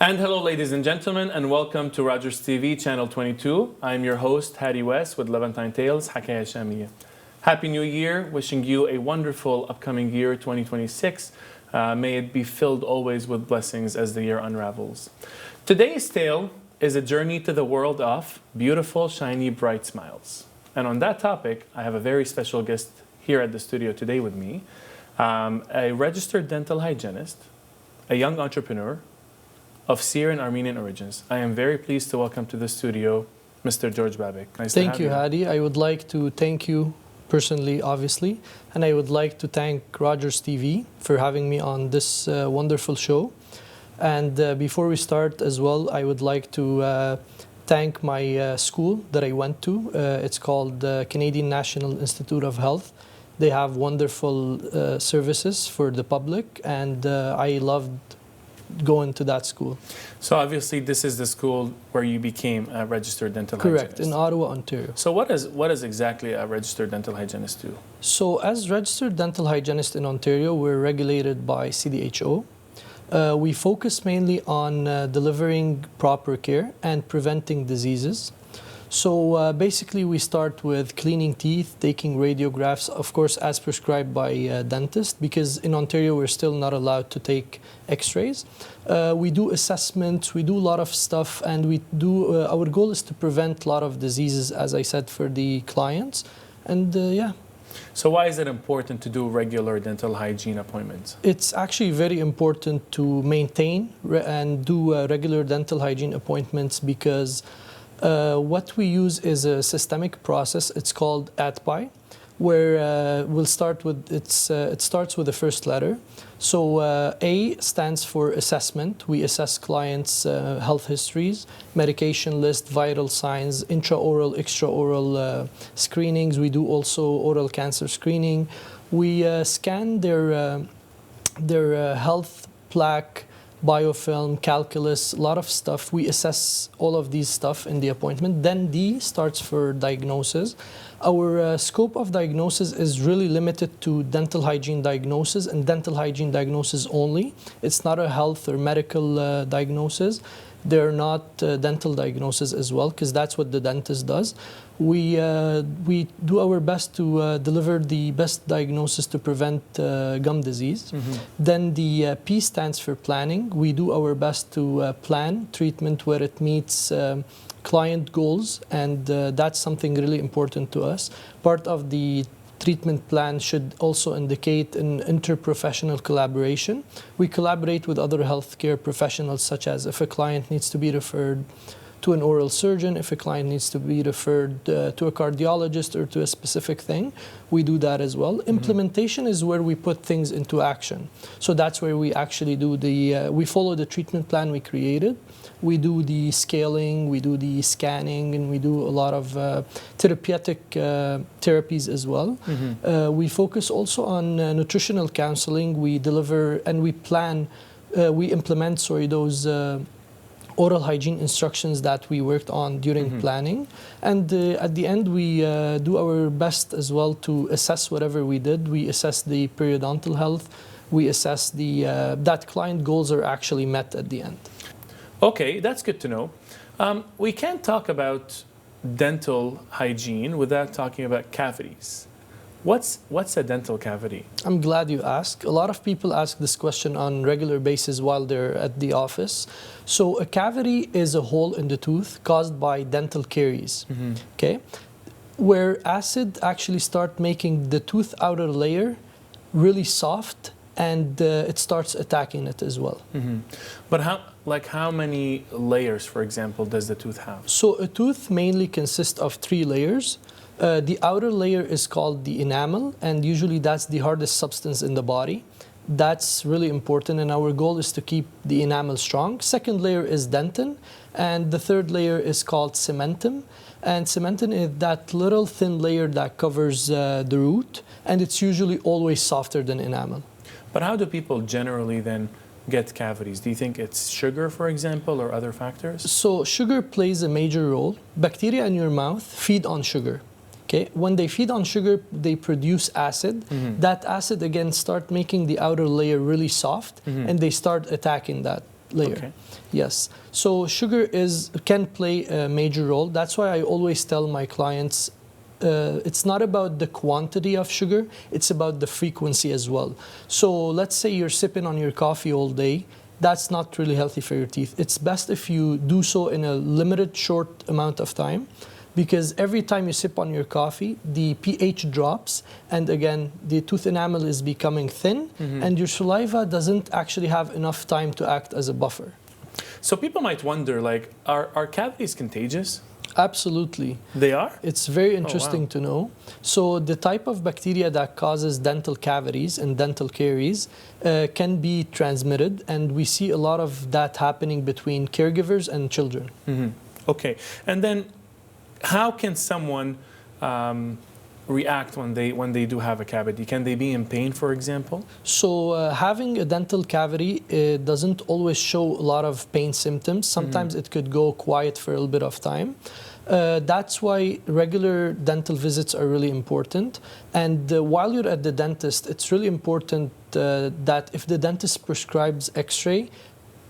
And hello, ladies and gentlemen, and welcome to Rogers TV, Channel 22. I'm your host, Hadi Wess, with Levantine Tales, حكاية شامية. Happy New Year, wishing you a wonderful upcoming year, 2026. May it be filled always with blessings as the year unravels. Today's tale is a journey to the world of beautiful, shiny, bright smiles. And on that topic, I have a very special guest here at the studio today with me, a registered dental hygienist, a young entrepreneur, of Syrian-Armenian origins. I am very pleased to welcome to the studio Mr. George Babik. Nice to have you. Thank you, Hadi. I would like to thank you personally, obviously, and I would like to thank Rogers TV for having me on this wonderful show. And before we start as well, I would like to thank my school that I went to. It's called Canadian National Institute of Health. They have wonderful services for the public, and I loved going to that school. So obviously this is the school where you became a registered dental hygienist. Correct, in Ottawa, Ontario. So what is exactly a registered dental hygienist do? So as registered dental hygienist in Ontario, we're regulated by CDHO. We focus mainly on delivering proper care and preventing diseases. So basically we start with cleaning teeth, taking radiographs, of course as prescribed by a dentist, because in Ontario we're still not allowed to take x-rays. We do assessments, we do a lot of stuff, and we do, our goal is to prevent a lot of diseases, as I said, for the clients. And yeah. So why is it important to do regular dental hygiene appointments? It's actually very important to maintain and do regular dental hygiene appointments because what we use is a systemic process. It's called ATPI, where we'll start with it starts with the first letter. So A stands for assessment. We assess clients' health histories, medication list, vital signs, intraoral, extraoral screenings. We do also oral cancer screening. We scan their health plaque, biofilm, calculus, a lot of stuff. We assess all of these stuff in the appointment. Then D starts for diagnosis. Our scope of diagnosis is really limited to dental hygiene diagnosis and dental hygiene diagnosis only. It's not a health or medical diagnosis. They're not dental diagnosis as well, because that's what the dentist does. We do our best to deliver the best diagnosis to prevent gum disease. Mm-hmm. Then the P stands for planning. We do our best to plan treatment where it meets client goals, and that's something really important to us. Part of the treatment plan should also indicate an interprofessional collaboration. We collaborate with other healthcare professionals, such as if a client needs to be referred to an oral surgeon, if a client needs to be referred to a cardiologist or to a specific thing, we do that as well. Mm-hmm. Implementation is where we put things into action. So that's where we actually do we follow the treatment plan we created. We do the scaling, we do the scanning, and we do a lot of therapeutic therapies as well. Mm-hmm. We focus also on nutritional counseling. We deliver and we plan, we implement, those oral hygiene instructions that we worked on during mm-hmm. planning. And at the end, we do our best as well to assess whatever we did. We assess the periodontal health. We assess that client goals are actually met at the end. Okay, that's good to know. We can't talk about dental hygiene without talking about cavities. What's a dental cavity? I'm glad you asked. A lot of people ask this question on a regular basis while they're at the office. So a cavity is a hole in the tooth caused by dental caries, mm-hmm. okay? Where acid actually start making the tooth outer layer really soft, and it starts attacking it as well. Mm-hmm. But how many layers, for example, does the tooth have? So a tooth mainly consists of 3 layers. The outer layer is called the enamel, and usually that's the hardest substance in the body. That's really important, and our goal is to keep the enamel strong. Second layer is dentin, and the third layer is called cementum. And cementum is that little thin layer that covers the root, and it's usually always softer than enamel. But how do people generally then get cavities? Do you think it's sugar, for example, or other factors? So sugar plays a major role. Bacteria in your mouth feed on sugar. Okay? When they feed on sugar, they produce acid. Mm-hmm. That acid again start making the outer layer really soft, mm-hmm. and they start attacking that layer. Okay. Yes. So sugar can play a major role. That's why I always tell my clients it's not about the quantity of sugar, it's about the frequency as well. So let's say you're sipping on your coffee all day. That's not really healthy for your teeth. It's best if you do so in a limited, short amount of time, because every time you sip on your coffee, the pH drops, and again, the tooth enamel is becoming thin, and your saliva doesn't actually have enough time to act as a buffer. So people might wonder, like, are cavities contagious? Absolutely. They are? It's very interesting to know. So the type of bacteria that causes dental cavities and dental caries can be transmitted, and we see a lot of that happening between caregivers and children. Okay. And then how can someone react when they do have a cavity? Can they be in pain, for example? So having a dental cavity doesn't always show a lot of pain symptoms. Sometimes it could go quiet for a little bit of time. That's why regular dental visits are really important. And while you're at the dentist, it's really important that if the dentist prescribes x-ray,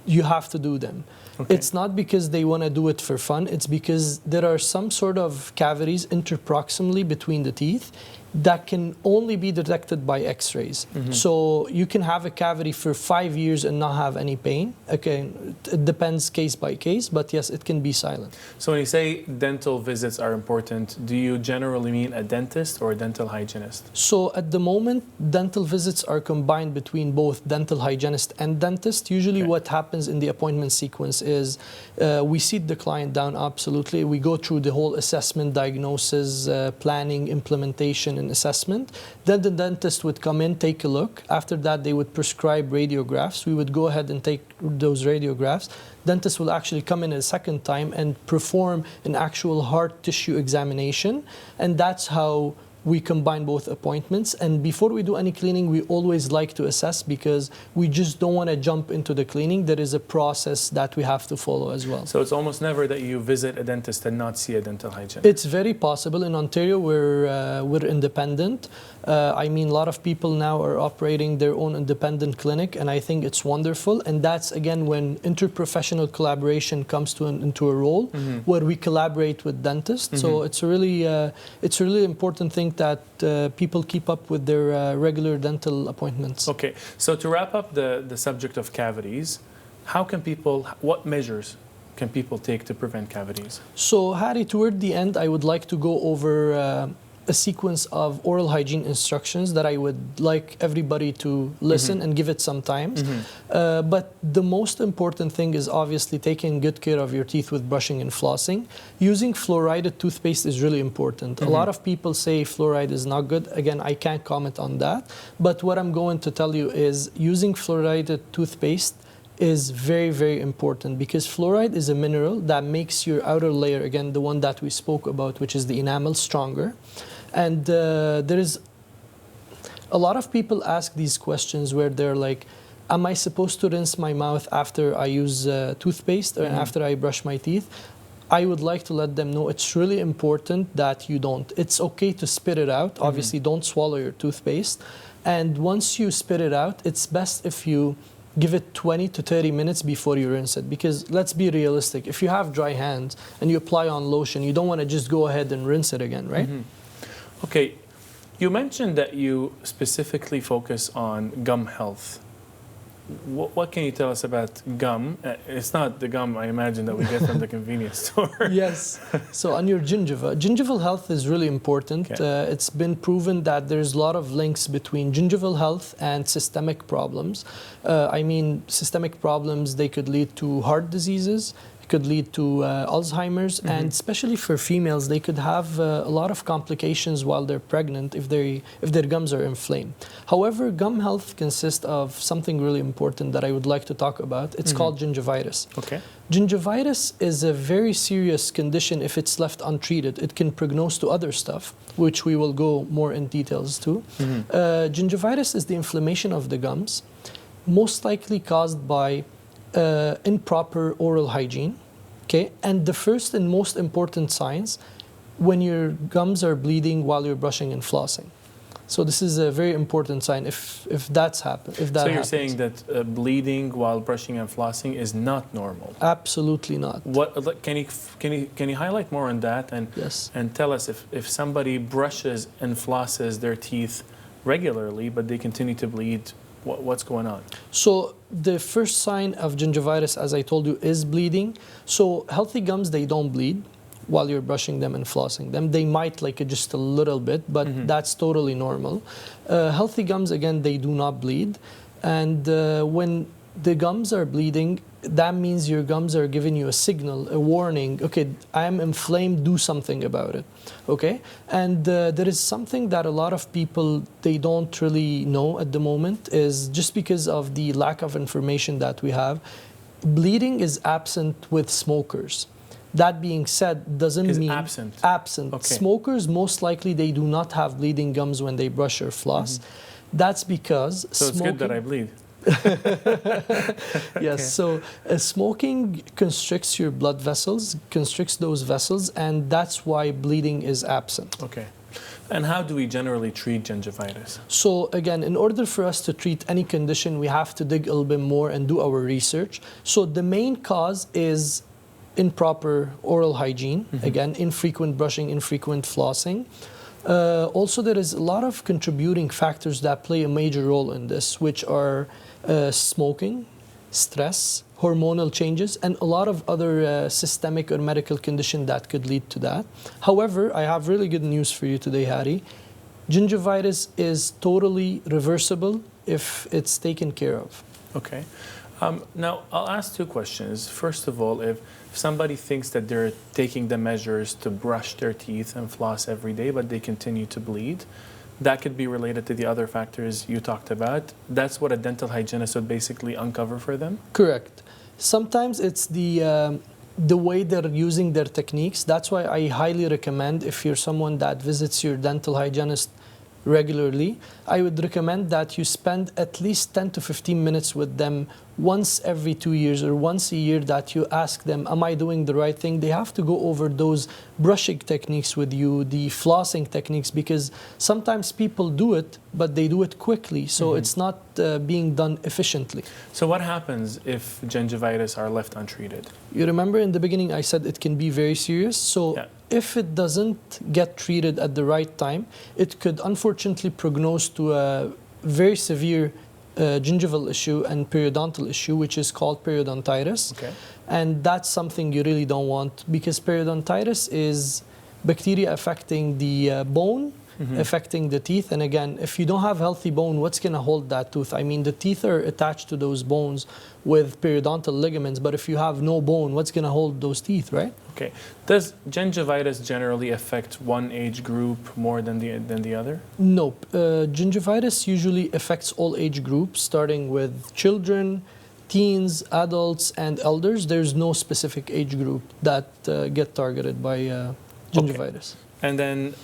you have to do them. Okay. It's not because they want to do it for fun. It's because there are some sort of cavities interproximally between the teeth that can only be detected by x-rays. So you can have a cavity for 5 years and not have any pain. Okay, it depends case by case, but yes, it can be silent. So when you say dental visits are important, do you generally mean a dentist or a dental hygienist? So at the moment, dental visits are combined between both dental hygienist and dentist. Usually what happens in the appointment sequence is we sit the client down, absolutely. We go through the whole assessment, diagnosis, planning, implementation, assessment. Then the dentist would come in, take a look. After that, they would prescribe radiographs. We would go ahead and take those radiographs. Dentist will actually come in a second time and perform an actual hard tissue examination. And that's how we combine both appointments. And before we do any cleaning, we always like to assess, because we just don't want to jump into the cleaning. There is a process that we have to follow as well. So it's almost never that you visit a dentist and not see a dental hygienist? It's very possible. In Ontario, we're independent. I mean, a lot of people now are operating their own independent clinic, and I think it's wonderful. And that's, again, when interprofessional collaboration comes into a role where we collaborate with dentists. So it's a really important thing that people keep up with their regular dental appointments. Okay, so to wrap up the subject of cavities, what measures can people take to prevent cavities? So, Hadi, toward the end, I would like to go over a sequence of oral hygiene instructions that I would like everybody to listen and give it some time. But the most important thing is obviously taking good care of your teeth with brushing and flossing. Using fluoride toothpaste is really important. A lot of people say fluoride is not good. Again, I can't comment on that. But what I'm going to tell you is using fluoride toothpaste is very, very important, because fluoride is a mineral that makes your outer layer, again, the one that we spoke about, which is the enamel, stronger. And there is a lot of people ask these questions where they're like, am I supposed to rinse my mouth after I use toothpaste or after I brush my teeth? I would like to let them know it's really important that you don't. It's okay to spit it out. Obviously, don't swallow your toothpaste. And once you spit it out, it's best if you give it 20 to 30 minutes before you rinse it. Because let's be realistic. If you have dry hands and you apply on lotion, you don't want to just go ahead and rinse it again, right? Okay, you mentioned that you specifically focus on gum health. What can you tell us about gum? It's not the gum, I imagine, that we get from the convenience store. Yes. So on your gingiva, gingival health is really important. Okay. It's been proven that there's a lot of links between gingival health and systemic problems. I mean, systemic problems, they could lead to heart diseases, could lead to Alzheimer's, and especially for females, they could have a lot of complications while they're pregnant if their gums are inflamed. However, gum health consists of something really important that I would like to talk about. It's called gingivitis. Okay. Gingivitis is a very serious condition if it's left untreated. It can prognose to other stuff, which we will go more in details to. Gingivitis is the inflammation of the gums, most likely caused by improper oral hygiene, okay? And the first and most important signs when your gums are bleeding while you're brushing and flossing. So this is a very important sign if that's happened. If that So you're happens. saying that bleeding while brushing and flossing is not normal? Absolutely not. What can you highlight more on that Yes. and tell us if somebody brushes and flosses their teeth regularly but they continue to bleed, what's going on? So the first sign of gingivitis, as I told you, is bleeding. So healthy gums, they don't bleed while you're brushing them and flossing them. They might like it just a little bit, but that's totally normal. Healthy gums, again, they do not bleed. And when the gums are bleeding, that means your gums are giving you a signal, a warning. Okay, I am inflamed, do something about it. Okay? And there is something that a lot of people, they don't really know at the moment, is just because of the lack of information that we have, bleeding is absent with smokers. That being said, doesn't mean absent. Okay. Smokers, most likely, they do not have bleeding gums when they brush or floss. That's because So it's good that I bleed. Yes, Okay. so smoking constricts your blood vessels, constricts those vessels, and that's why bleeding is absent. Okay. And how do we generally treat gingivitis? So again, in order for us to treat any condition, we have to dig a little bit more and do our research. So the main cause is improper oral hygiene, again, infrequent brushing, infrequent flossing. Also, there is a lot of contributing factors that play a major role in this, which are smoking, stress, hormonal changes, and a lot of other systemic or medical conditions that could lead to that. However, I have really good news for you today, Hadi. Gingivitis is totally reversible if it's taken care of. Okay. Now, I'll ask two questions. First of all, if somebody thinks that they're taking the measures to brush their teeth and floss every day, but they continue to bleed, that could be related to the other factors you talked about. That's what a dental hygienist would basically uncover for them? Correct. Sometimes it's the way they're using their techniques. That's why I highly recommend, if you're someone that visits your dental hygienist regularly, I would recommend that you spend at least 10 to 15 minutes with them once every 2 years or once a year, that you ask them, am I doing the right thing? They have to go over those brushing techniques with you, the flossing techniques, because sometimes people do it, but they do it quickly, so it's not being done efficiently. So what happens if gingivitis are left untreated? You remember in the beginning I said it can be very serious, so Yeah. if it doesn't get treated at the right time, it could unfortunately prognose to a very severe gingival issue and periodontal issue, which is called periodontitis. Okay. And that's something you really don't want, because periodontitis is bacteria affecting the bone, affecting the teeth. And again, if you don't have healthy bone, what's going to hold that tooth? I mean, the teeth are attached to those bones with periodontal ligaments, but if you have no bone, what's going to hold those teeth, right? Okay. Does gingivitis generally affect one age group more than the other? Nope. Gingivitis usually affects all age groups, starting with children, teens, adults, and elders. There's no specific age group that get targeted by gingivitis. And then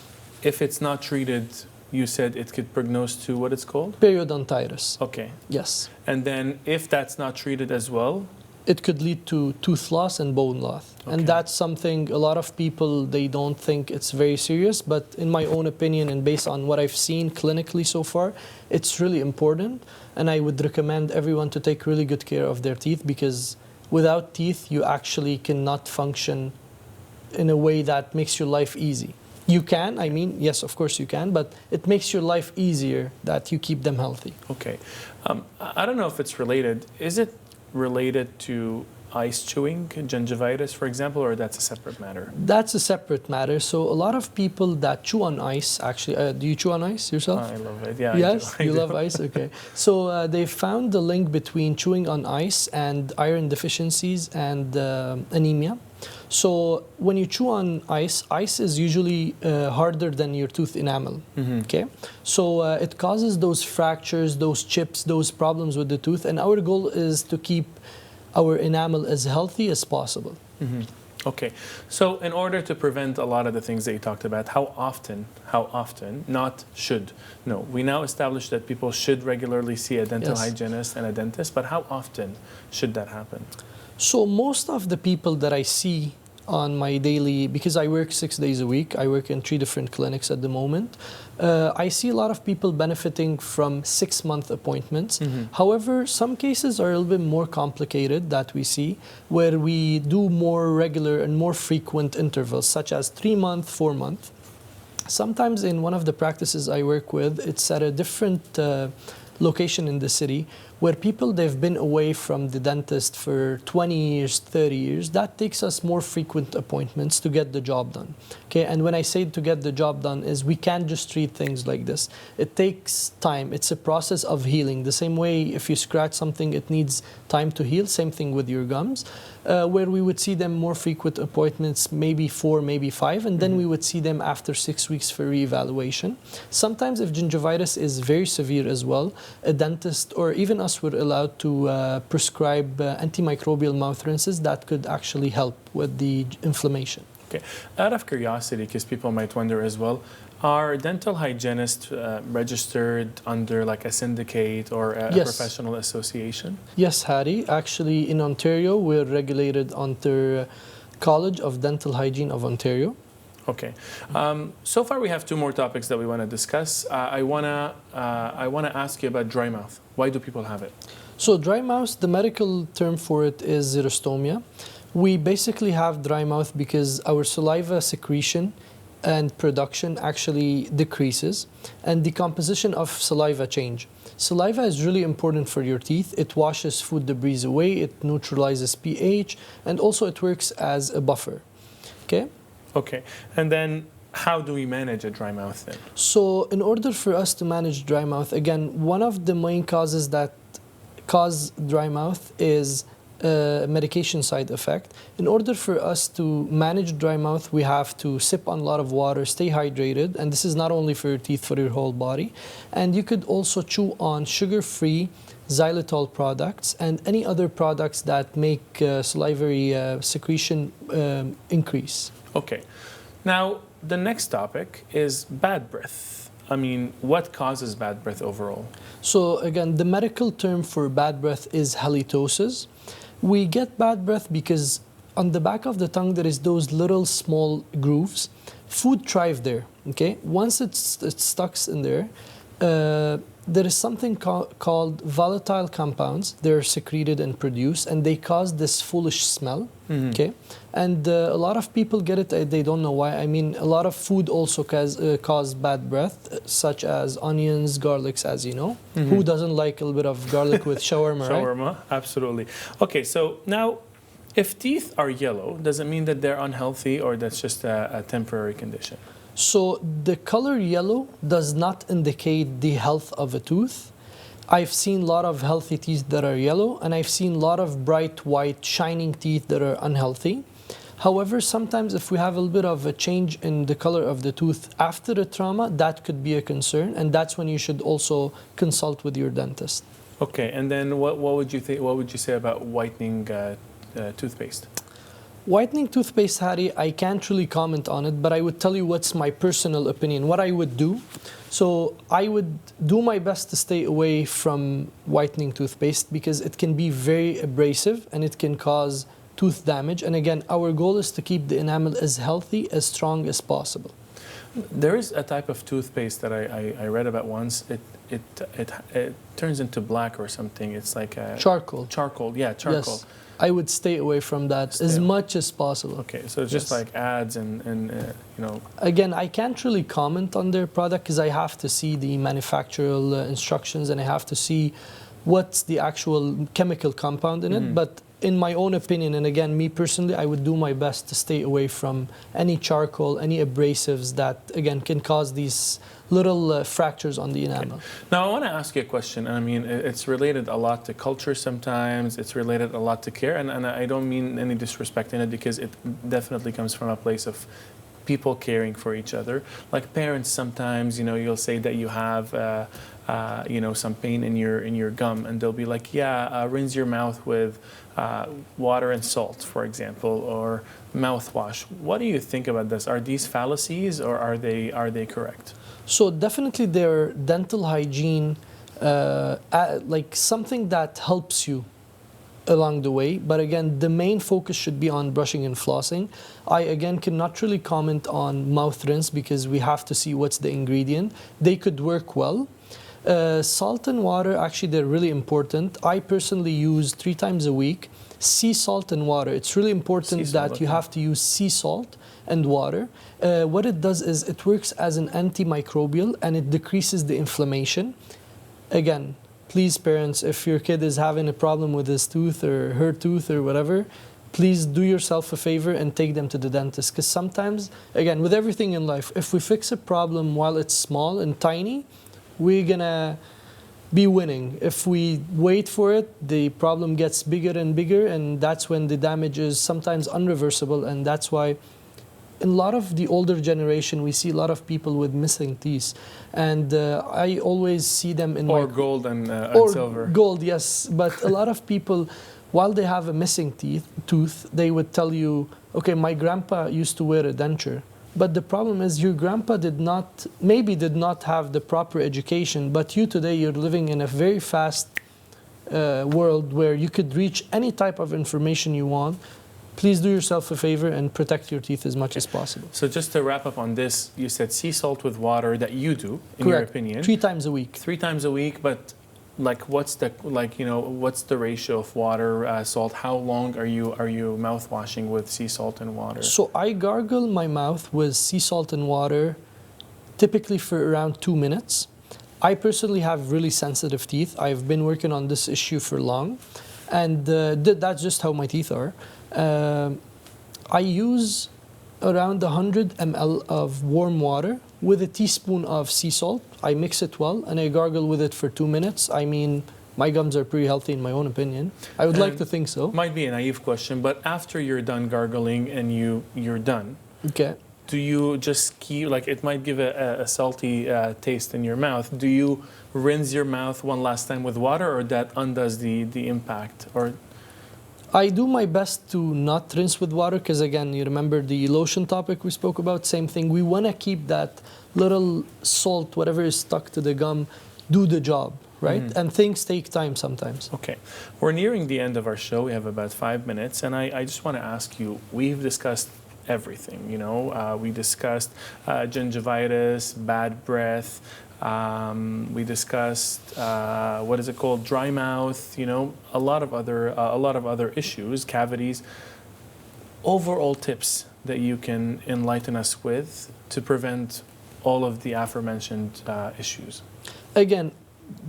if it's not treated, you said it could prognose to what it's called? Periodontitis. Okay. Yes. And then if that's not treated as well? It could lead to tooth loss and bone loss. Okay. And that's something a lot of people, they don't think it's very serious, but in my own opinion and based on what I've seen clinically so far, it's really important. And I would recommend everyone to take really good care of their teeth, because without teeth, you actually cannot function in a way that makes your life easy. You can, I mean, yes, of course you can, but it makes your life easier that you keep them healthy. Okay. I don't know if it's related. Is it related to ice chewing, gingivitis, for example, or that's a separate matter? That's a separate matter. So a lot of people that chew on ice, actually, do you chew on ice yourself? I love it. Yeah. Yes, I you do. love ice? Okay. So they found the link between chewing on ice and iron deficiencies and anemia. So when you chew on ice, ice is usually harder than your tooth enamel. Okay, so it causes those fractures, those chips, those problems with the tooth. And our goal is to keep our enamel as healthy as possible. Okay, so in order to prevent a lot of the things that you talked about, how often, not should, no, we now established that people should regularly see a dental Yes. hygienist and a dentist, but how often should that happen? So most of the people that I see on my daily, because I work 6 days a week. I work in 3 different clinics at the moment. I see a lot of people benefiting from 6-month appointments. However, some cases are a little bit more complicated that we see, where we do more regular and more frequent intervals, such as 3-month, 4-month. Sometimes in one of the practices I work with, it's at a different location in the city, where people, they've been away from the dentist for 20 years, 30 years. That takes us more frequent appointments to get the job done. Okay, and when I say to get the job done is we can't just treat things like this. It takes time. It's a process of healing. The same way if you scratch something, it needs time to heal. Same thing with your gums, where we would see them more frequent appointments, maybe 4, maybe 5, and then we would see them after 6 weeks for reevaluation. Sometimes if gingivitis is very severe as well, a dentist or even us were allowed to prescribe antimicrobial mouth rinses that could actually help with the inflammation. Okay. Out of curiosity, because people might wonder as well, are dental hygienists registered under like a syndicate or a professional association? Yes, Hadi. Actually, in Ontario, we're regulated under College of Dental Hygiene of Ontario. Okay. So far, we have 2 more topics that we want to discuss. I wanna ask you about dry mouth. Why do people have it? So dry mouth, the medical term for it is xerostomia. We basically have dry mouth because our saliva secretion and production actually decreases, and the composition of saliva change. Saliva is really important for your teeth. It washes food debris away, it neutralizes pH, and also it works as a buffer. Okay? Okay. And then how do we manage a dry mouth then? So in order for us to manage dry mouth, again, one of the main causes that cause dry mouth is medication side effect. In order for us to manage dry mouth, we have to sip on a lot of water, stay hydrated, and this is not only for your teeth, for your whole body. And you could also chew on sugar-free xylitol products and any other products that make salivary secretion increase. Okay. Now, the next topic is bad breath. I mean, what causes bad breath overall? So again, the medical term for bad breath is halitosis. We get bad breath because on the back of the tongue there is those little small grooves. Food thrives there. Okay, once it's stuck in there, there is something called volatile compounds. They're secreted and produced, and they cause this foolish smell. Okay, and a lot of people get it. They don't know why. I mean, a lot of food also cause bad breath, such as onions, garlics, as you know. Who doesn't like a little bit of garlic with shawarma, right? Shawarma, absolutely. Okay, so now, if teeth are yellow, does it mean that they're unhealthy or that's just a temporary condition? So the color yellow does not indicate the health of a tooth. I've seen a lot of healthy teeth that are yellow, and I've seen a lot of bright white shining teeth that are unhealthy. However, sometimes if we have a little bit of a change in the color of the tooth after a trauma, that could be a concern, and that's when you should also consult with your dentist. Okay, and then what would you think? What would you say about whitening toothpaste? Whitening toothpaste, Hadi, I can't really comment on it, but I would tell you what's my personal opinion, what I would do. So I would do my best to stay away from whitening toothpaste because it can be very abrasive and it can cause tooth damage. And again, our goal is to keep the enamel as healthy, as strong as possible. There is a type of toothpaste that I read about once. It turns into black or something. It's like a charcoal. Charcoal, yeah, charcoal. Yes. I would stay away from that as much as possible. Okay, so it's just like ads and you know. Again, I can't really comment on their product because I have to see the manufacturer instructions and I have to see what's the actual chemical compound in it. But in my own opinion, and again, me personally, I would do my best to stay away from any charcoal, any abrasives that, again, can cause these little fractures on the enamel. Okay. Now, I want to ask you a question. I mean, it's related a lot to culture sometimes. It's related a lot to care. And I don't mean any disrespect in it because it definitely comes from a place of people caring for each other. Like parents sometimes, you know, you'll say that you have, you know, some pain in your gum. And they'll be like, yeah, rinse your mouth with water and salt, for example, or mouthwash. What do you think about this? Are these fallacies or are they correct? So definitely they're dental hygiene, like something that helps you along the way. But again, the main focus should be on brushing and flossing. I, again, cannot really comment on mouth rinse because we have to see what's the ingredient. They could work well. Salt and water, actually, they're really important. I personally use 3 times a week sea salt and water. It's really important that you have to use sea salt and water. What it does is it works as an antimicrobial and it decreases the inflammation. Again, please, parents, if your kid is having a problem with his tooth or her tooth or whatever, please do yourself a favor and take them to the dentist. Because sometimes, again, with everything in life, if we fix a problem while it's small and tiny, we're gonna be winning. If we wait for it, the problem gets bigger and bigger, and that's when the damage is sometimes unreversible. And that's why in a lot of the older generation, we see a lot of people with missing teeth. And I always see them in or gold and silver. Gold, yes. But a lot of people, while they have a missing tooth, they would tell you, okay, my grandpa used to wear a denture. But the problem is your grandpa maybe did not have the proper education, but you today, you're living in a very fast world where you could reach any type of information you want. Please do yourself a favor and protect your teeth as much as possible. So just to wrap up on this, you said sea salt with water that you do, in Correct. your opinion. 3 times a week. 3 times a week, but what's the ratio of water, salt? How long are you mouth washing with sea salt and water? So I gargle my mouth with sea salt and water typically for around 2 minutes. I personally have really sensitive teeth. I've been working on this issue for long, and that's just how my teeth are. I use around 100 ml of warm water with a teaspoon of sea salt. I mix it well and I gargle with it for 2 minutes. I mean, my gums are pretty healthy in my own opinion. I would like to think so. Might be a naive question, but after you're done gargling and you're done, okay, do you just keep, it might give a salty taste in your mouth. Do you rinse your mouth one last time with water, or that undoes the impact? Or I do my best to not rinse with water because, again, you remember the lotion topic we spoke about? Same thing. We want to keep that little salt, whatever is stuck to the gum, do the job, right? Mm-hmm. And things take time sometimes. Okay. We're nearing the end of our show. We have about 5 minutes. And I just want to ask you, we've discussed everything, we discussed gingivitis, bad breath. We discussed what is it called, dry mouth. A lot of other issues, cavities. Overall tips that you can enlighten us with to prevent all of the aforementioned issues. Again,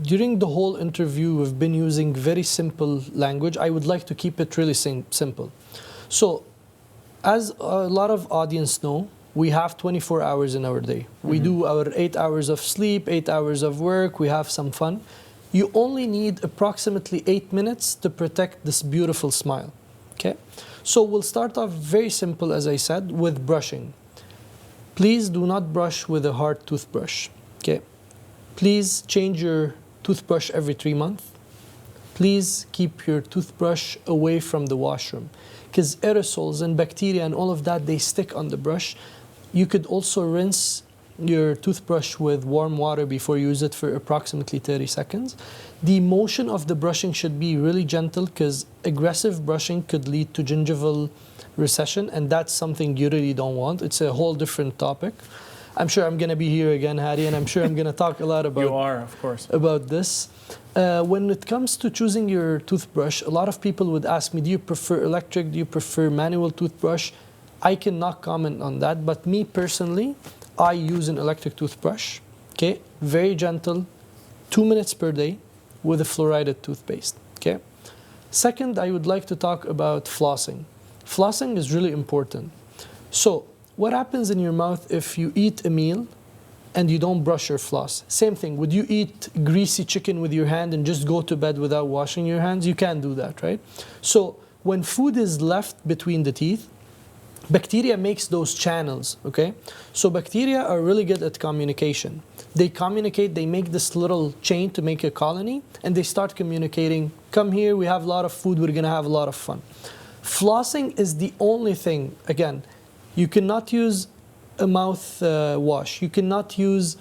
during the whole interview, we've been using very simple language. I would like to keep it really simple. So, as a lot of audience know, we have 24 hours in our day. We do our 8 hours of sleep, 8 hours of work, we have some fun. You only need approximately 8 minutes to protect this beautiful smile, okay? So we'll start off very simple, as I said, with brushing. Please do not brush with a hard toothbrush, okay? Please change your toothbrush every 3 months. Please keep your toothbrush away from the washroom, because aerosols and bacteria and all of that, they stick on the brush. You could also rinse your toothbrush with warm water before you use it for approximately 30 seconds. The motion of the brushing should be really gentle because aggressive brushing could lead to gingival recession, and that's something you really don't want. It's a whole different topic. I'm sure I'm going to be here again, Hadi, and I'm sure I'm going to talk a lot about You are, of course. About this. When it comes to choosing your toothbrush, a lot of people would ask me, do you prefer electric? Do you prefer manual toothbrush? I cannot comment on that, but me personally, I use an electric toothbrush, okay? Very gentle, 2 minutes per day with a fluoride toothpaste, okay? Second, I would like to talk about flossing. Flossing is really important. So, what happens in your mouth if you eat a meal and you don't brush your floss? Same thing. Would you eat greasy chicken with your hand and just go to bed without washing your hands? You can't do that, right? So when food is left between the teeth, bacteria makes those channels, okay? So bacteria are really good at communication. They communicate, they make this little chain to make a colony, and they start communicating, come here, we have a lot of food, we're gonna have a lot of fun. Flossing is the only thing, again, you cannot use a mouth wash. You cannot use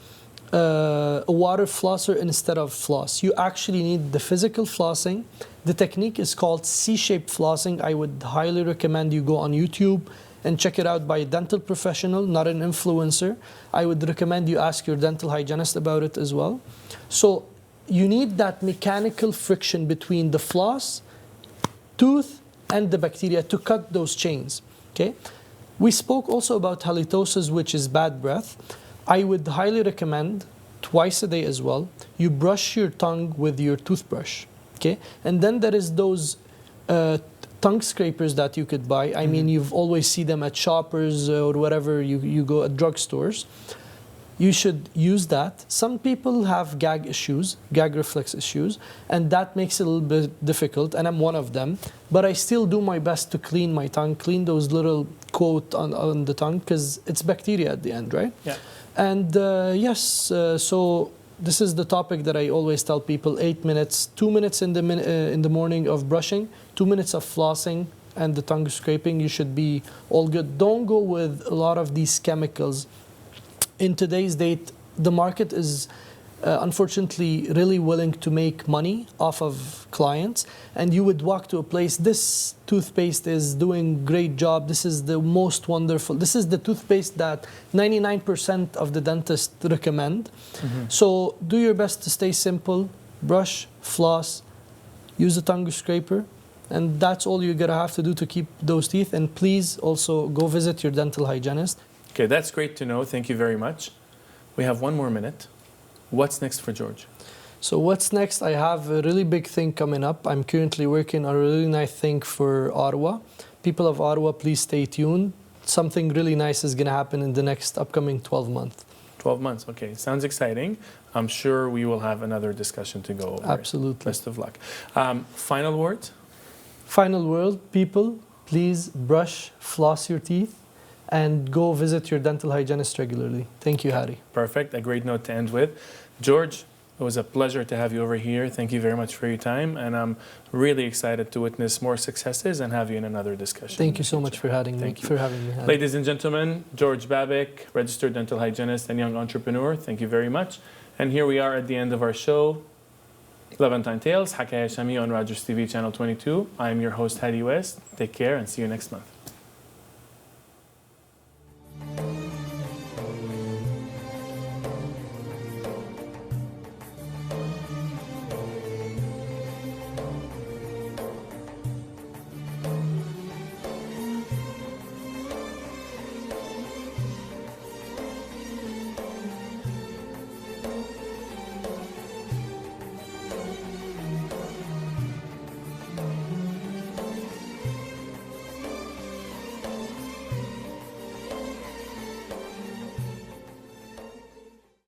a water flosser instead of floss. You actually need the physical flossing. The technique is called C-shaped flossing. I would highly recommend you go on YouTube and check it out by a dental professional, not an influencer. I would recommend you ask your dental hygienist about it as well. So you need that mechanical friction between the floss, tooth, and the bacteria to cut those chains. Okay? We spoke also about halitosis, which is bad breath. I would highly recommend twice a day as well, you brush your tongue with your toothbrush. Okay? And then there is those tongue scrapers that you could buy. I mean, you've always see them at Shoppers or wherever you go at drugstores. You should use that. Some people have gag reflex issues, and that makes it a little bit difficult, and I'm one of them. But I still do my best to clean my tongue, clean those little coat on the tongue, because it's bacteria at the end, right? Yeah. And so this is the topic that I always tell people: 8 minutes, 2 minutes in the morning of brushing, 2 minutes of flossing, and the tongue scraping. You should be all good. Don't go with a lot of these chemicals. In today's date, the market is unfortunately really willing to make money off of clients, and you would walk to a place, this toothpaste is doing great job, this is the most wonderful, this is the toothpaste that 99% of the dentists recommend. So do your best to stay simple, brush, floss, use a tongue scraper, and that's all you're gonna have to do to keep those teeth. And please also go visit your dental hygienist. Okay, that's great to know. Thank you very much. We have 1 more minute. What's next for George? So what's next? I have a really big thing coming up. I'm currently working on a really nice thing for Ottawa. People of Ottawa, please stay tuned. Something really nice is going to happen in the next upcoming 12 months. 12 months, okay. Sounds exciting. I'm sure we will have another discussion to go over. Absolutely. Best of luck. Final words? Final word, people, please brush, floss your teeth, and go visit your dental hygienist regularly. Thank you, Hadi. Perfect. A great note to end with. George, it was a pleasure to have you over here. Thank you very much for your time. And I'm really excited to witness more successes and have you in another discussion. Thank you so much for having me. Hadi. Ladies and gentlemen, George Babik, registered dental hygienist and young entrepreneur. Thank you very much. And here we are at the end of our show. Levantine Tales, Hadi Wess on Rogers TV Channel 22. I am your host, Hadi Wess. Take care and see you next month.